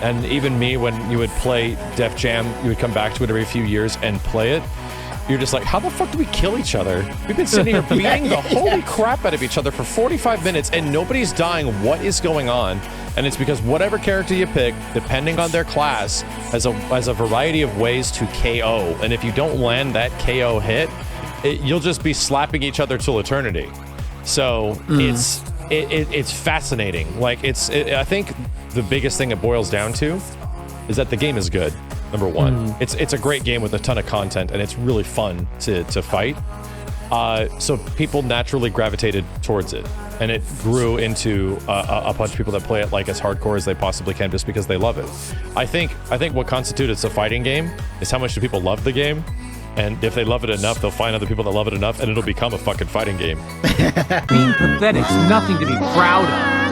And even me, when you would play Def Jam, you would come back to it every few years and play it. You're just like, how the fuck do we kill each other? We've been sitting here beating the holy crap out of each other for 45 minutes and nobody's dying. What is going on? And it's because whatever character you pick, depending on their class, has a variety of ways to KO. And if you don't land that KO hit, you'll just be slapping each other till eternity. So it's fascinating. Like I think the biggest thing it boils down to is that the game is good. Number one, it's a great game with a ton of content, and it's really fun to fight. So people naturally gravitated towards it, and it grew into a bunch of people that play it like as hardcore as they possibly can, just because they love it. I think what constitutes a fighting game is how much do people love the game, and if they love it enough, they'll find other people that love it enough, and it'll become a fucking fighting game. Being pathetic's nothing to be proud of.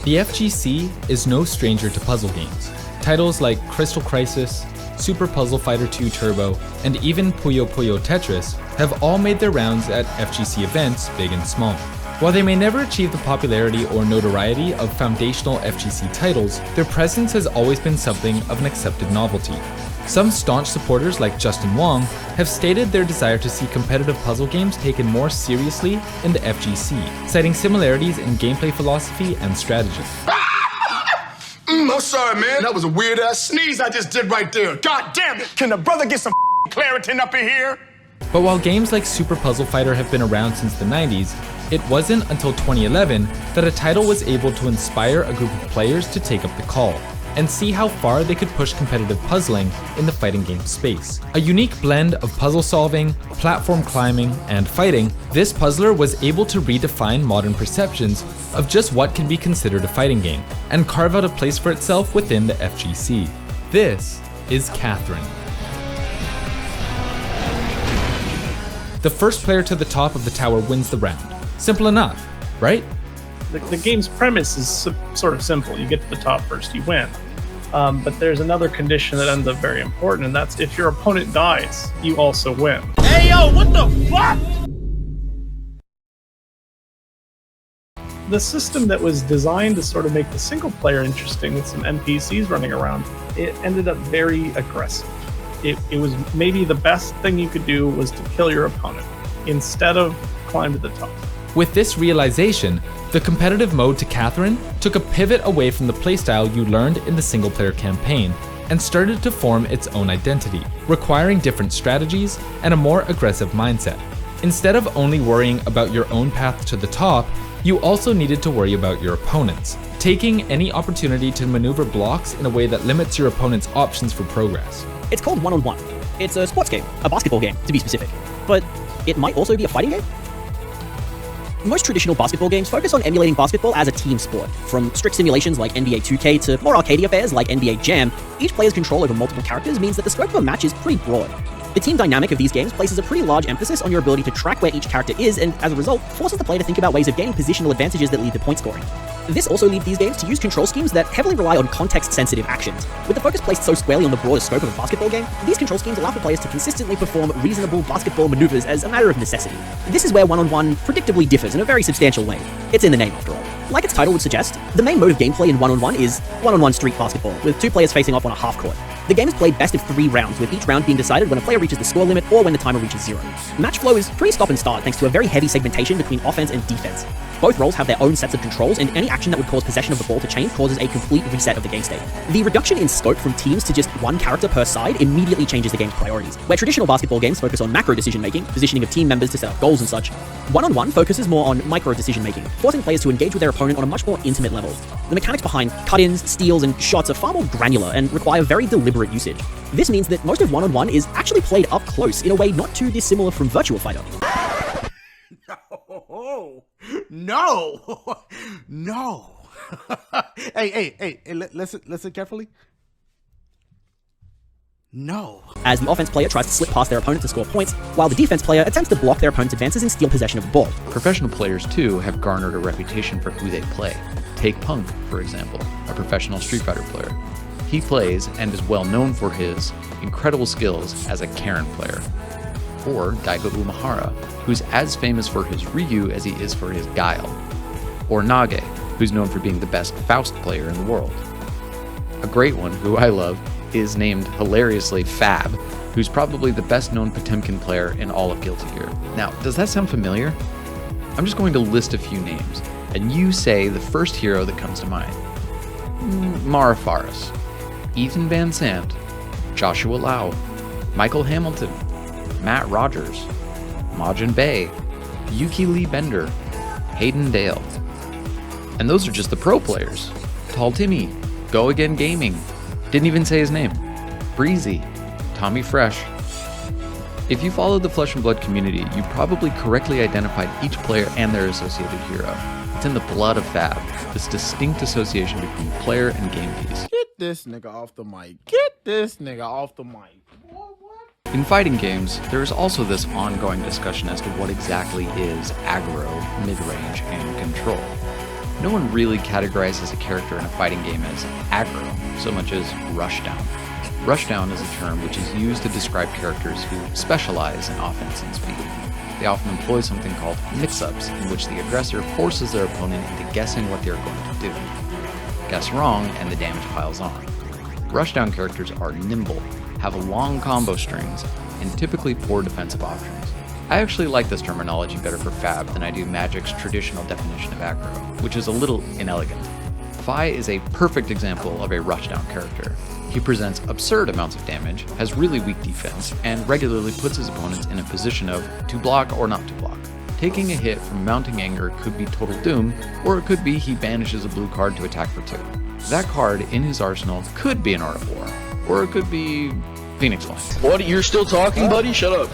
The FGC is no stranger to puzzle games. Titles like Crystal Crisis, Super Puzzle Fighter 2 Turbo, and even Puyo Puyo Tetris have all made their rounds at FGC events, big and small. While they may never achieve the popularity or notoriety of foundational FGC titles, their presence has always been something of an accepted novelty. Some staunch supporters like Justin Wong have stated their desire to see competitive puzzle games taken more seriously in the FGC, citing similarities in gameplay philosophy and strategy. I'm sorry, man. That was a weird-ass sneeze I just did right there. God damn it! Can the brother get some Claritin up in here? But while games like Super Puzzle Fighter have been around since the 90s, it wasn't until 2011 that a title was able to inspire a group of players to take up the call and see how far they could push competitive puzzling in the fighting game space. A unique blend of puzzle solving, platform climbing, and fighting, this puzzler was able to redefine modern perceptions of just what can be considered a fighting game, and carve out a place for itself within the FGC. This is Catherine. The first player to the top of the tower wins the round. Simple enough, right? The game's premise is sort of simple. You get to the top first, you win. But there's another condition that ends up very important, and that's if your opponent dies, you also win. Hey, yo, what the fuck? The system that was designed to sort of make the single player interesting with some NPCs running around, it ended up very aggressive. It was maybe the best thing you could do was to kill your opponent instead of climb to the top. With this realization, the competitive mode to Catherine took a pivot away from the playstyle you learned in the single-player campaign and started to form its own identity, requiring different strategies and a more aggressive mindset. Instead of only worrying about your own path to the top, you also needed to worry about your opponents, taking any opportunity to maneuver blocks in a way that limits your opponent's options for progress. It's called one-on-one. It's a sports game, a basketball game, to be specific. But it might also be a fighting game? Most traditional basketball games focus on emulating basketball as a team sport. From strict simulations like NBA 2K to more arcade affairs like NBA Jam, each player's control over multiple characters means that the scope of a match is pretty broad. The team dynamic of these games places a pretty large emphasis on your ability to track where each character is, and as a result, forces the player to think about ways of gaining positional advantages that lead to point scoring. This also leads these games to use control schemes that heavily rely on context-sensitive actions. With the focus placed so squarely on the broader scope of a basketball game, these control schemes allow for players to consistently perform reasonable basketball maneuvers as a matter of necessity. This is where one-on-one predictably differs in a very substantial way. It's in the name, after all. Like its title would suggest, the main mode of gameplay in one-on-one is one-on-one street basketball, with two players facing off on a half court. The game is played best of 3 rounds, with each round being decided when a player reaches the score limit or when the timer reaches 0. Match flow is pretty stop and start thanks to a very heavy segmentation between offense and defense. Both roles have their own sets of controls, and any action that would cause possession of the ball to change causes a complete reset of the game state. The reduction in scope from teams to just one character per side immediately changes the game's priorities. Where traditional basketball games focus on macro decision-making, positioning of team members to set up goals and such, one-on-one focuses more on micro decision-making, forcing players to engage with their opponent on a much more intimate level. The mechanics behind cut-ins, steals, and shots are far more granular and require very deliberate deliberate usage. This means that most of one-on-one is actually played up close in a way not too dissimilar from Virtua Fighter. No, no. Hey, listen carefully. No. As the offense player tries to slip past their opponent to score points, while the defense player attempts to block their opponent's advances and steal possession of the ball. Professional players, too, have garnered a reputation for who they play. Take Punk, for example, a professional Street Fighter player. He plays and is well known for his incredible skills as a Karen player. Or Daigo Umehara, who's as famous for his Ryu as he is for his Guile. Or Nage, who's known for being the best Faust player in the world. A great one, who I love, is named hilariously Fab, who's probably the best known Potemkin player in all of Guilty Gear. Now, does that sound familiar? I'm just going to list a few names, and you say the first hero that comes to mind. Mara Faris, Ethan Van Sant, Joshua Lau, Michael Hamilton, Matt Rogers, Majin Bay, Yuki Lee Bender, Hayden Dale. And those are just the pro players. Tall Timmy, Go Again Gaming, didn't even say his name, Breezy, Tommy Fresh. If you follow the Flesh and Blood community, you probably correctly identified each player and their associated hero. It's in the blood of Fab, this distinct association between player and game piece. Get this nigga off the mic. Get this nigga off the mic. In fighting games, there is also this ongoing discussion as to what exactly is aggro, mid-range, and control. No one really categorizes a character in a fighting game as aggro, so much as rushdown. Rushdown is a term which is used to describe characters who specialize in offense and speed. They often employ something called mix-ups, in which the aggressor forces their opponent into guessing what they are going to do. Guess wrong, and the damage piles on. Rushdown characters are nimble, have long combo strings, and typically poor defensive options. I actually like this terminology better for Fab than I do Magic's traditional definition of aggro, which is a little inelegant. Fi is a perfect example of a rushdown character. He presents absurd amounts of damage, has really weak defense, and regularly puts his opponents in a position of to block or not to block. Taking a hit from mounting anger could be total doom, or it could be he banishes a blue card to attack for 2. That card in his arsenal could be an Art of War, or it could be Phoenix Lines. What? You're still talking, buddy? Shut up.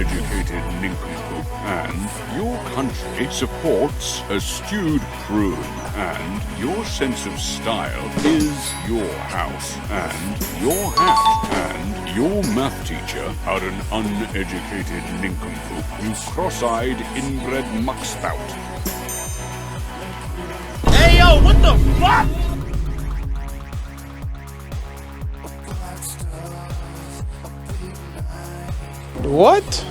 uneducated nincompoop, and your country supports a stewed prune, and your sense of style is your house, and your hat, and your math teacher are an uneducated nincompoop, you cross-eyed inbred muckspout. Hey yo, what the fuck? What?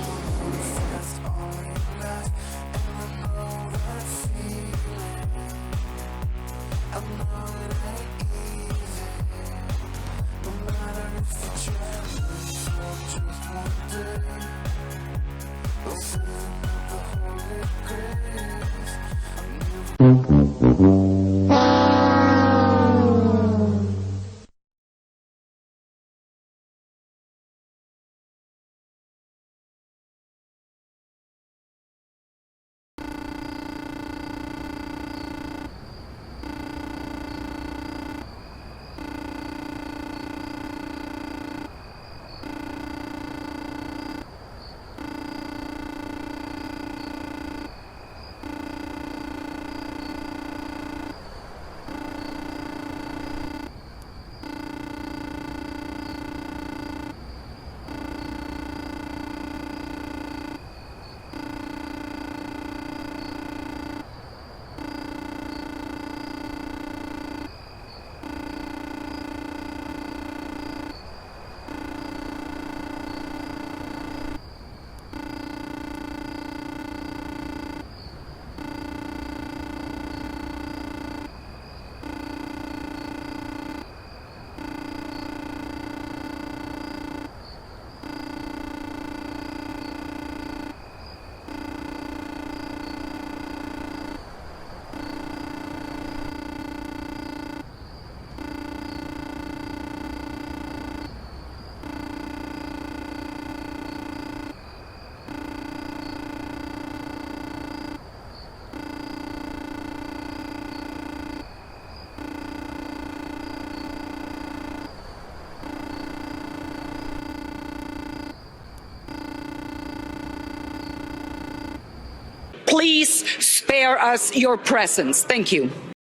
Please spare us your presence. Thank you.